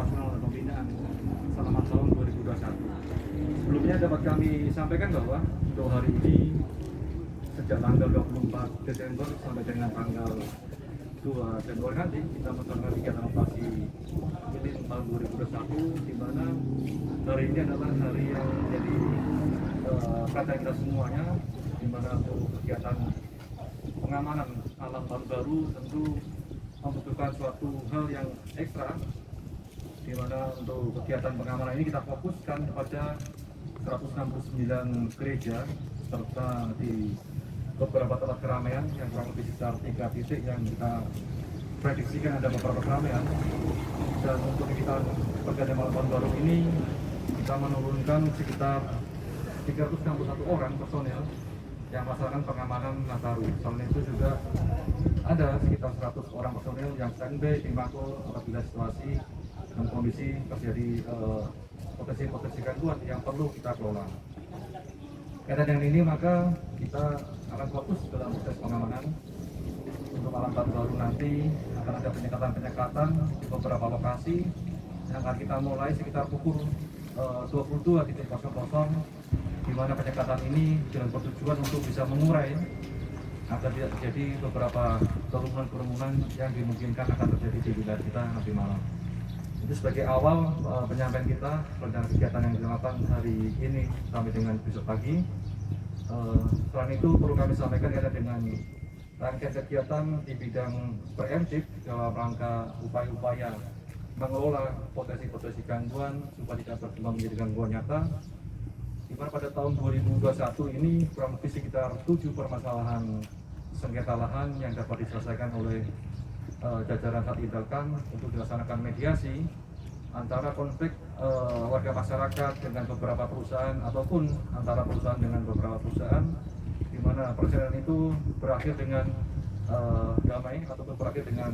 operasional dan pembinaan selama tahun 2021. Sebelumnya dapat kami sampaikan bahwa untuk hari ini sejak tanggal 24 Desember sampai dengan tanggal 2 Februari nanti kita melakukan kegiatan operasi lilin tahun 2021, di mana hari ini adalah hari yang menjadi perhatian kita semuanya, di mana untuk kegiatan pengamanan alam tahun baru tentu membutuhkan suatu hal yang ekstra, di mana untuk kegiatan pengamanan ini kita fokuskan kepada 169 gereja serta di beberapa tempat keramaian yang kurang lebih sekitar 3 titik yang kita prediksikan ada beberapa keramaian. Dan untuk kegiatan pergantian malam tahun baru ini kita menurunkan sekitar 361 orang personel yang melaksanakan pengamanan Nataru. Selain itu juga ada sekitar 100 orang personel yang standby di Mako apabila situasi dan kondisi terjadi potensi gangguan yang perlu kita kelola. Kaitan dengan ini maka kita akan fokus dalam proses pengamanan. Untuk malam tahun baru nanti akan ada penyekatan di beberapa lokasi yang akan kita mulai sekitar pukul 22.00, di mana penyekatan ini dengan bertujuan untuk bisa mengurai agar tidak terjadi beberapa kerumunan yang dimungkinkan akan terjadi di wilayah kita nanti malam. Itu sebagai awal penyampaian kita rencana kegiatan yang dilakukan hari ini sampai dengan besok pagi. Selain itu perlu kami sampaikan kaitan dengan rangkaian kegiatan di bidang preemptif dalam rangka upaya-upaya mengelola potensi-potensi gangguan supaya tidak berkembang menjadi gangguan nyata. Di mana pada tahun 2021 ini kurang lebih sekitar 7 permasalahan sengketa lahan yang dapat diselesaikan oleh jajaran Satintelkam untuk dilaksanakan mediasi antara konflik warga masyarakat dengan beberapa perusahaan ataupun antara perusahaan dengan beberapa perusahaan, di mana perselisihan itu berakhir dengan damai ataupun berakhir dengan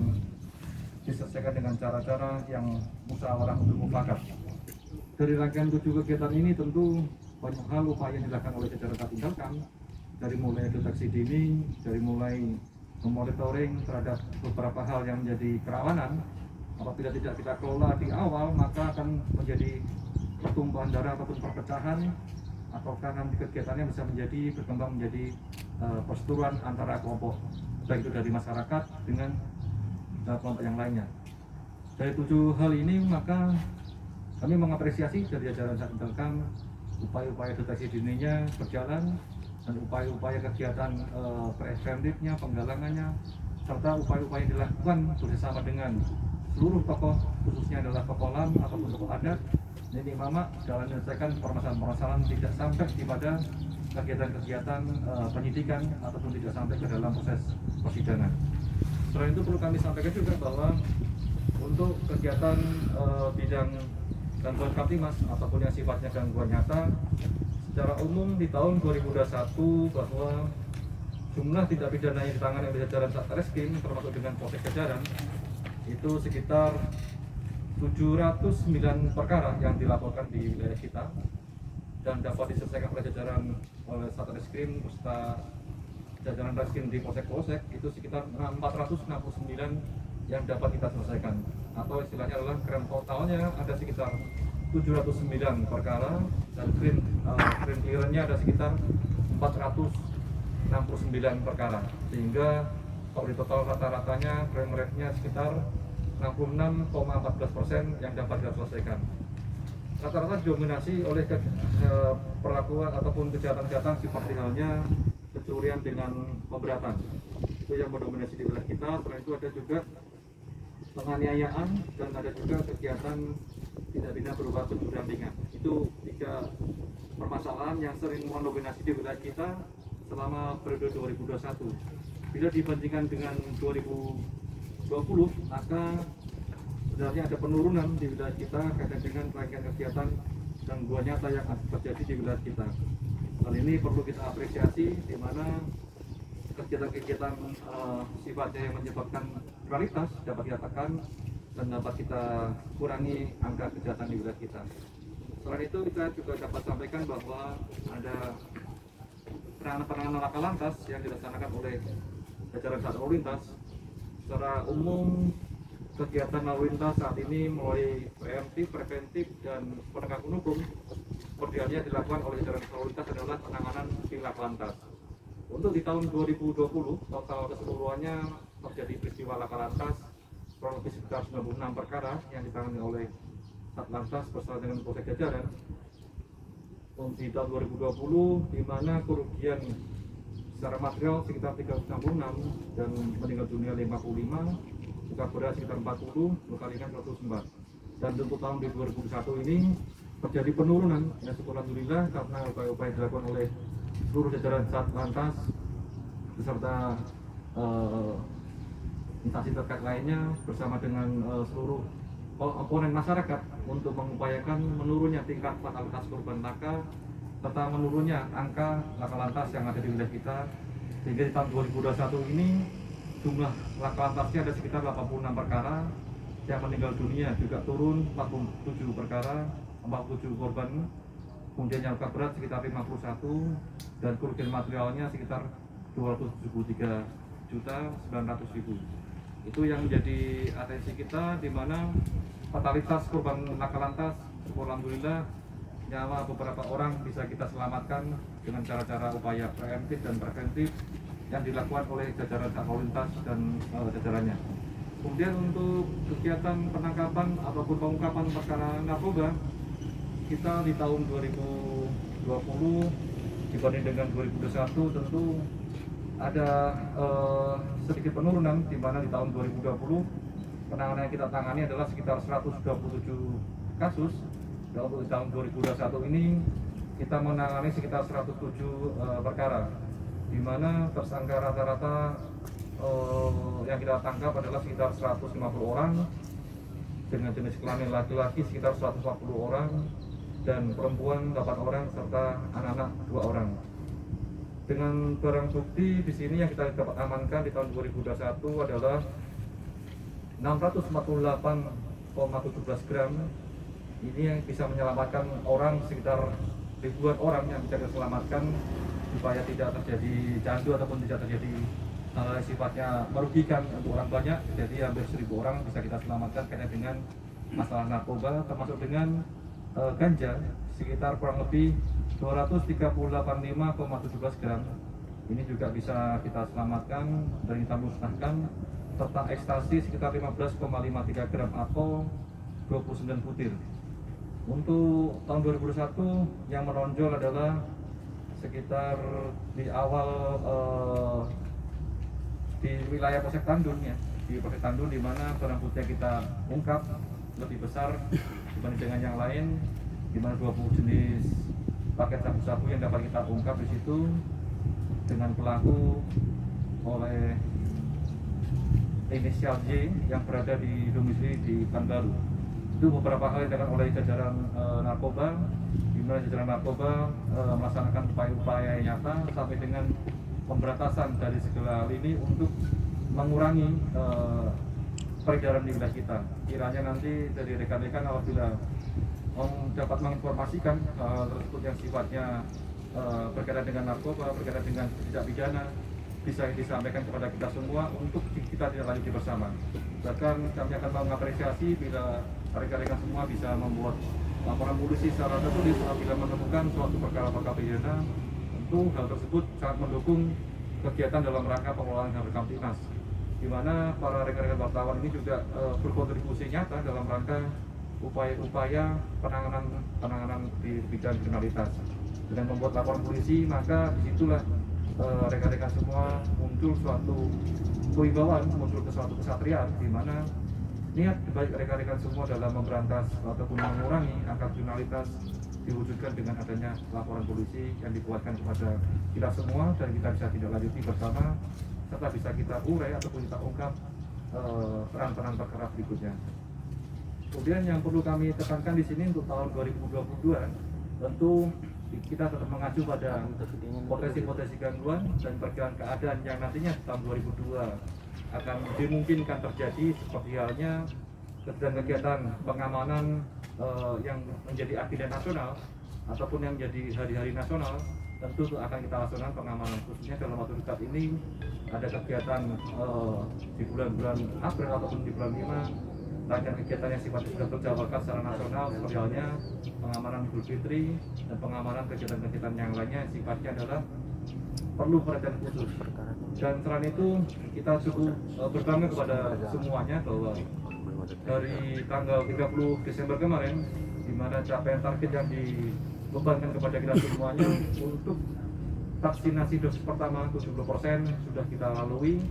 diselesaikan dengan cara-cara yang musyawarah untuk mufakat. Dari rangkaian 7 kegiatan ini tentu banyak hal upaya yang dilakukan oleh jajaran Satintelkam, dari mulai deteksi dini, dari mulai memonitoring terhadap beberapa hal yang menjadi kerawanan. Apabila tidak kita kelola di awal, maka akan menjadi pertumpahan darah ataupun perpecahan, ataukah nanti kegiatannya bisa menjadi berkembang menjadi perseteruan antara kelompok, baik itu dari masyarakat dengan kelompok yang lainnya. Dari 7 hal ini maka kami mengapresiasi dari jajaran Satintelkam upaya-upaya deteksi dininya berjalan, dan upaya-upaya kegiatan preventifnya, penggalangannya, serta upaya-upaya yang dilakukan bersama dengan seluruh tokoh, khususnya adalah tokoh lam ataupun tokoh adat, ini mama dalam menyelesaikan permasalahan-permasalahan tidak sampai pada kegiatan-kegiatan penyidikan ataupun tidak sampai ke dalam proses persidangan. Selain itu perlu kami sampaikan juga bahwa untuk kegiatan bidang gangguan Kamtimas ataupun yang sifatnya gangguan nyata, secara umum di tahun 2021 bahwa jumlah tindak pidana yang ditangani oleh jajaran Satreskrim termasuk dengan Polsek Jajaran itu sekitar 709 perkara yang dilaporkan di wilayah kita dan dapat diselesaikan oleh jajaran oleh Satreskrim beserta jajaran Reskrim di Polsek-Polsek itu sekitar 469 yang dapat kita selesaikan, atau istilahnya adalah krim totalnya ada sekitar 709 perkara dan krim clearance-nya ada sekitar 469 perkara, sehingga kalau di total rata-ratanya krim rate-nya sekitar 66,14% yang dapat kita selesaikan. Rata-rata didominasi oleh perlakuan ataupun kejahatan-kejahatan seperti halnya pencurian dengan pemberatan, itu yang mendominasi di wilayah kita. Selain itu ada juga penganiayaan dan ada juga kegiatan tindak pidana berupa pencurian ringan. Itu 3 permasalahan yang sering mendominasi di wilayah kita selama periode 2021. Bila dibandingkan dengan 2020, maka sebenarnya ada penurunan di wilayah kita kaitan dengan rangkaian kegiatan gangguan nyata yang terjadi di wilayah kita. Hal ini perlu kita apresiasi, di mana kegiatan-kegiatan sifatnya yang menyebabkan kualitas dapat kita tekan dan dapat kita kurangi angka kejahatan di wilayah kita. Selain itu kita juga dapat sampaikan bahwa ada penanganan laka lantas yang dilaksanakan oleh jajaran Satuan Lalu Lintas. Secara umum kegiatan lalu lintas saat ini mulai preemptif, preventif, dan penegakan hukum. Seperti yang dilakukan oleh jajaran lalu lintas adalah penanganan tindak lantas. Untuk di tahun 2020, total keseluruhannya terjadi peristiwa laka lantas kurang lebih sekitar 96 perkara yang ditangani oleh Satlantas bersama dengan Polsek jajaran. Untuk di tahun 2020, di mana kerugian secara material sekitar 366 dan meninggal dunia 55, luka berat sekitar 40, luka ringan 104. Dan untuk tahun 2021 ini terjadi penurunan, ya syukur alhamdulillah, karena upaya-upaya dilakukan oleh seluruh jajaran Satlantas beserta instansi terkait lainnya bersama dengan seluruh komponen masyarakat untuk mengupayakan menurunnya tingkat fatalitas korban laka serta menurunnya angka laka lantas yang ada di wilayah kita, sehingga di tahun 2021 ini jumlah laka lantasnya ada sekitar 86 perkara, yang meninggal dunia juga turun 47 perkara, 47 korban, kemudian yang luka berat sekitar 51, dan kerugian materialnya sekitar 273.900.000. Itu yang menjadi atensi kita, di mana fatalitas korban laka lantas, syukur alhamdulillah, nyawa beberapa orang bisa kita selamatkan dengan cara-cara upaya preemptif dan preventif yang dilakukan oleh jajaran lalu lintas dan jajarannya. Kemudian untuk kegiatan penangkapan ataupun pengungkapan perkara narkoba, kita di tahun 2020 dibanding dengan 2021 tentu ada sedikit penurunan, di mana di tahun 2020 penanganan yang kita tangani adalah sekitar 127 kasus. Dan untuk di tahun 2021 ini kita menangani sekitar 107 perkara, di mana tersangka rata-rata yang kita tangkap adalah sekitar 150 orang, dengan jenis kelamin laki-laki sekitar 140 orang, dan perempuan 8 orang, serta anak-anak 2 orang. Dengan barang bukti di sini yang kita dapat amankan di tahun 2021 adalah 648,17 gram. Ini yang bisa menyelamatkan orang, sekitar ribuan orang yang bisa diselamatkan supaya tidak terjadi candu ataupun tidak terjadi sifatnya merugikan untuk orang banyak. Jadi hampir 1.000 orang bisa kita selamatkan kaitan dengan masalah narkoba, termasuk dengan ganja sekitar kurang lebih 238,5,17 gram. Ini juga bisa kita selamatkan dan kita musnahkan, serta ekstasi sekitar 15,53 gram atau 29 butir. Untuk tahun 2021 yang menonjol adalah sekitar di awal di wilayah Polsek Tandun, ya, di Polsek Tandun, di mana barang bukti yang kita ungkap lebih besar dibanding dengan yang lain, di mana 20 jenis paket sabu-sabu yang dapat kita ungkap di situ dengan pelaku oleh inisial J yang berada di domisili di Pekanbaru. Itu beberapa hal yang dilakukan oleh jajaran narkoba, di mana jajaran narkoba melaksanakan upaya-upaya nyata sampai dengan pemberantasan dari segala lini untuk mengurangi peredaran di wilayah kita. Kiranya nanti dari rekan-rekan apabila dapat menginformasikan hal tersebut yang sifatnya berkaitan dengan narkoba, berkaitan dengan tindak pidana, bisa disampaikan kepada kita semua untuk kita tidak lanjuti bersama. Bahkan kami akan mengapresiasi bila rekan-rekan semua bisa membuat laporan polisi secara tertulis apabila menemukan suatu perkara pidana. Tentu hal tersebut sangat mendukung kegiatan dalam rangka pengelolaan Kamtibnas, di mana para rekan-rekan wartawan ini juga berkontribusi nyata dalam rangka upaya-upaya penanganan di bidang kriminalitas. Dengan membuat laporan polisi, maka disitulah rekan-rekan semua muncul suatu kewibawaan, muncul ke suatu kesatriaan, di mana niat baik rekan-rekan semua dalam memberantas ataupun mengurangi angka kriminalitas diwujudkan dengan adanya laporan polisi yang dikuatkan kepada kita semua, dan kita bisa tidak lanjuti bersama, serta bisa kita urai ataupun kita ungkap peran-peran perkara berikutnya. Kemudian yang perlu kami tekankan di sini untuk tahun 2022, tentu kita tetap mengacu pada potensi-potensi gangguan dan perkiraan keadaan yang nantinya tahun 2002 akan dimungkinkan terjadi, seperti halnya kegiatan pengamanan yang menjadi agenda nasional ataupun yang menjadi hari-hari nasional, tentu akan kita laksanakan pengamanan, khususnya dalam waktu dekat ini ada kegiatan di bulan-bulan April ataupun di bulan 5, rangkaian kegiatan yang sifatnya sudah terjawabkan secara nasional, seperti halnya pengamanan Idul Fitri dan pengamanan kegiatan-kegiatan yang lainnya sifatnya adalah perlu perhatian khusus. Dan selain itu kita cukup berbangga kepada semuanya bahwa dari tanggal 30 Desember kemarin, di mana capaian target yang dibebankan kepada kita semuanya untuk vaksinasi dosis pertama 70% sudah kita lalui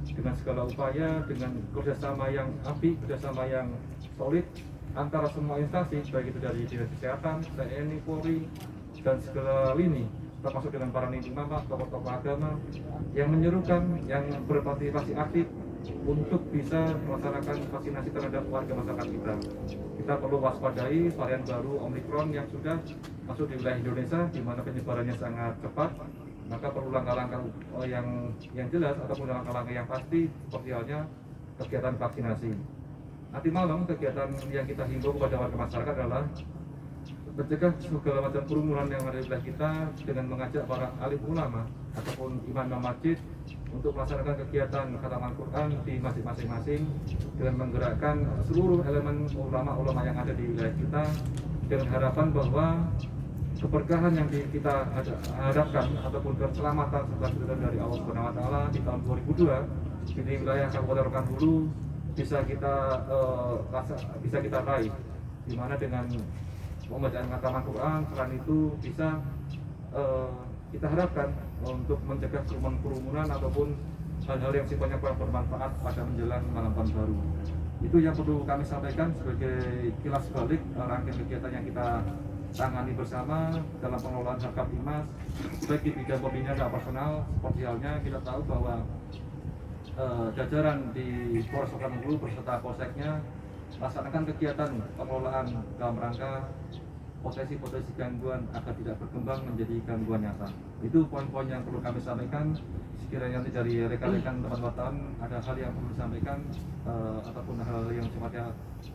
dengan segala upaya, dengan kerjasama yang apik, kerjasama yang solid antara semua instansi, baik itu dari Dinas Kesehatan, TNI, Polri, dan segala lini, termasuk dengan para lingkungan, tokoh-tokoh agama yang menyerukan, yang berpartisipasi aktif untuk bisa melaksanakan vaksinasi terhadap warga masyarakat kita. Kita perlu waspadai varian baru Omicron yang sudah masuk di wilayah Indonesia, di mana penyebarannya sangat cepat. Maka perlu langkah-langkah yang jelas ataupun langkah-langkah yang pasti, seperti halnya kegiatan vaksinasi. Nanti malam kegiatan yang kita himbau kepada warga masyarakat adalah mencegah segala macam kerumunan yang ada di wilayah kita dengan mengajak para alim ulama ataupun imam masjid untuk melaksanakan kegiatan khataman Quran di masjid masing-masing dengan menggerakkan seluruh elemen ulama-ulama yang ada di wilayah kita dengan harapan bahwa keberkahan yang kita harapkan ataupun keselamatan serta keselamatan dari Allah Subhanahu wa taala di tahun 2002 di wilayah Kabupaten Rokan Hulu bisa kita raih, di mana dengan pembacaan khataman Quran selain itu bisa kita harapkan untuk mencegah kerumunan ataupun hal-hal yang sifatnya kurang bermanfaat pada menjelang malam tahun baru. Itu yang perlu kami sampaikan sebagai kilas balik rangkaian kegiatan yang kita tangani bersama dalam pengelolaan Harkam-Timas, baik di bidang pembinaan dan operasional. Seperti halnya kita tahu bahwa jajaran di Polres Rokan Hulu beserta polseknya laksanakan kegiatan pengelolaan dalam rangka potensi-potensi gangguan agar tidak berkembang menjadi gangguan nyata. Itu poin-poin yang perlu kami sampaikan. Sekiranya nanti dari rekan-rekan teman wartawan ada hal yang perlu disampaikan ataupun hal yang sifatnya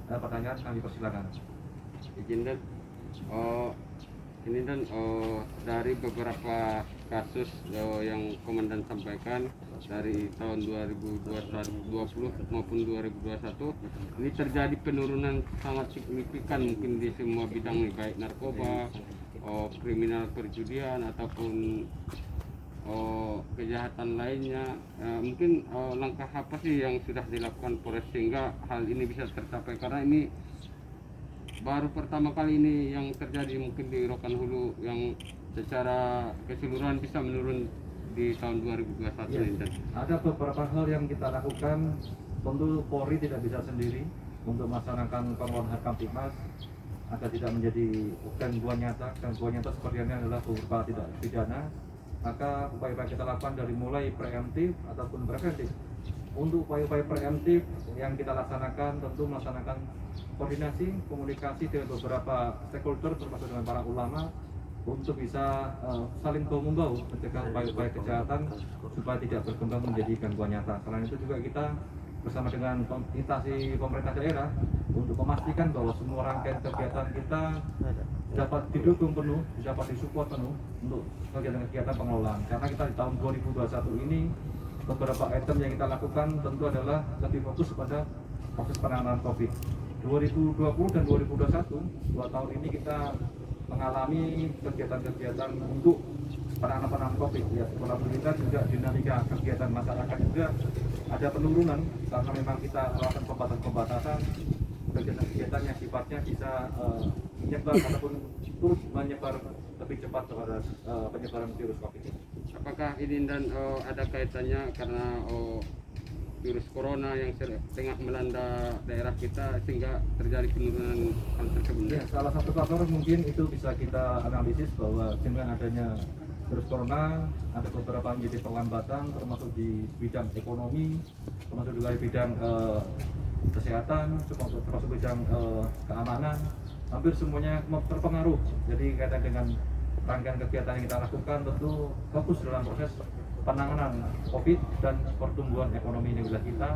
pertanyaan, kami persilakan. Izin dan ini dan dari beberapa kasus yang komandan sampaikan dari tahun 2020 maupun 2021 ini terjadi penurunan sangat signifikan mungkin di semua bidang, baik narkoba, kriminal perjudian ataupun kejahatan lainnya. Mungkin langkah apa sih yang sudah dilakukan Polres sehingga hal ini bisa tercapai, karena ini baru pertama kali ini yang terjadi mungkin di Rokan Hulu yang secara keseluruhan bisa menurun di tahun 2021 ya, ini. Ada beberapa hal yang kita lakukan. Tentu Polri tidak bisa sendiri untuk melaksanakan pengelolaan Harkam-Timas agar tidak menjadi gangguan nyata. Gangguan nyata seperti ini adalah berupa tidak pidana. Maka upaya-upaya kita lakukan dari mulai preemptif ataupun preventif. Untuk upaya-upaya preemptif yang kita laksanakan tentu melaksanakan koordinasi, komunikasi dengan beberapa stakeholder termasuk dengan para ulama untuk bisa saling bahu-membahu mencegah upaya-upaya kejahatan supaya tidak berkembang menjadi gangguan nyata. Selain itu juga kita bersama dengan instansi pemerintah daerah untuk memastikan bahwa semua rangkaian kegiatan kita dapat didukung penuh, dapat disupport penuh untuk kegiatan-kegiatan pengelolaan. Karena kita di tahun 2021 ini beberapa item yang kita lakukan tentu adalah lebih fokus pada proses penanganan COVID. 2020 dan 2021, 2 tahun ini kita mengalami kegiatan-kegiatan untuk penanganan COVID. Ya, alhamdulillah juga dinamika kegiatan masyarakat juga ada penurunan karena memang kita melakukan pembatasan kegiatan-kegiatan yang sifatnya bisa menyebar ataupun terus menyebar lebih cepat kepada penyebaran virus COVID. Apakah ini dan ada kaitannya karena virus corona yang tengah melanda daerah kita sehingga terjadi penurunan hal tersebut? Ya, salah satu faktor mungkin itu bisa kita analisis bahwa dengan adanya virus corona ada beberapa menjadi perlambatan termasuk di bidang ekonomi, termasuk juga di bidang kesehatan, termasuk bidang keamanan, hampir semuanya terpengaruh. Jadi kaitan dengan rangkaian kegiatan yang kita lakukan tentu fokus dalam proses penanganan COVID dan pertumbuhan ekonomi di wilayah kita.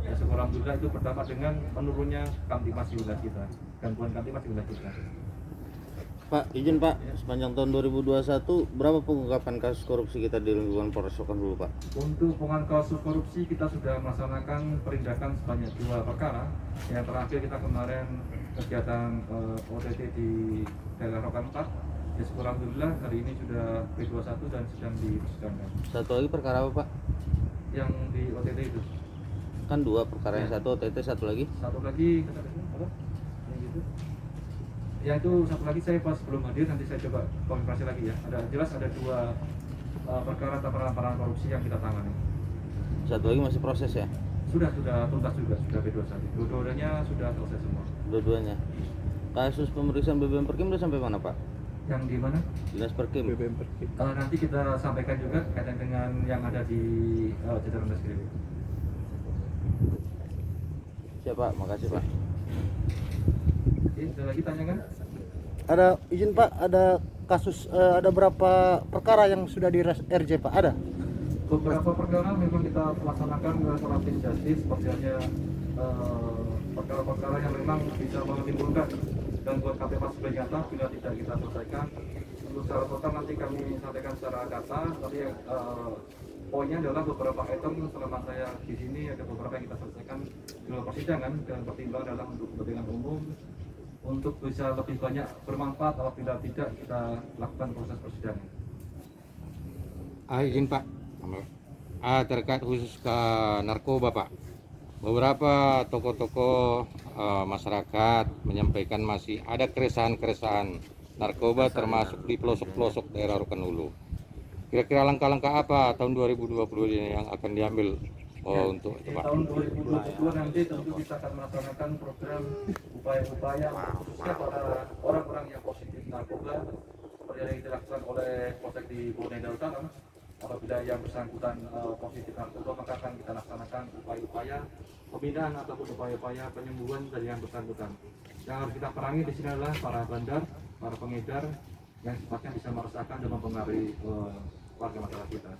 Ya, alhamdulillah itu berdampak dengan menurunnya Kamtimas di wilayah kita, gangguan Kamtimas di wilayah kita. Pak, izin Pak, sepanjang tahun 2021 berapa pengungkapan kasus korupsi kita di lingkungan Polres Rokan Hulu Pak? Untuk pengungkapan kasus korupsi kita sudah melaksanakan penindakan sebanyak 2 perkara. Yang terakhir kita kemarin kegiatan OTT di daerah Rokan 4. Ya syukur alhamdulillah hari ini sudah P21 dan sedang dipersidangan. Satu lagi perkara apa Pak? Yang di OTT itu. Kan 2 perkara, yang satu OTT, satu lagi? Satu lagi apa? Yang gitu. Yang itu satu lagi saya pas belum hadir, nanti saya coba konfirmasi lagi ya. Jelas ada 2 perkara peramparan korupsi yang kita tangani. Satu lagi masih proses ya? Sudah tuntas juga, sudah P21. Dua-duanya sudah selesai semua. Dua-duanya. Kasus pemeriksaan BBM Perkim udah sampai mana Pak? Yang di mana? Dinas Perkim. Nanti kita sampaikan juga kaitan dengan yang ada di jajaran Reskrim. Siap Pak, makasih Pak. Oke, ada lagi tanyakan? Ada izin Pak, ada kasus ada berapa perkara yang sudah di RJ Pak? Ada? Beberapa perkara memang kita laksanakan restoratif justice, seperti halnya perkara-perkara yang memang bisa menimbulkan gangguan KPK sebagai nyata bila tidak kita selesaikan. Untuk secara total nanti kami sampaikan secara data, tapi poinnya adalah beberapa item selama saya di sini ada beberapa yang kita selesaikan di luar persidangan dan pertimbangan adalah untuk kepentingan umum, untuk bisa lebih banyak bermanfaat apabila tidak kita lakukan proses persidangan. Izin Pak, terkait khusus ke narkoba Pak, beberapa tokoh-tokoh masyarakat menyampaikan masih ada keresahan-keresahan narkoba termasuk di pelosok-pelosok daerah Rokan Hulu. Kira-kira langkah-langkah apa tahun 2020 ini yang akan diambil untuk itu Di Pak? tahun 2022 nanti tentu kita akan melaksanakan program upaya-upaya khususnya pada orang-orang yang positif narkoba seperti yang dilakukan oleh Polsek di Boneda Utara. Apabila yang bersangkutan positif narkoba, maka akan kita laksanakan upaya-upaya pembinaan ataupun upaya-upaya penyembuhan dari yang bersangkutan. Yang harus kita perangi di sini adalah para bandar, para pengedar yang sifatnya bisa meresahkan dan mempengaruhi warga masyarakat kita.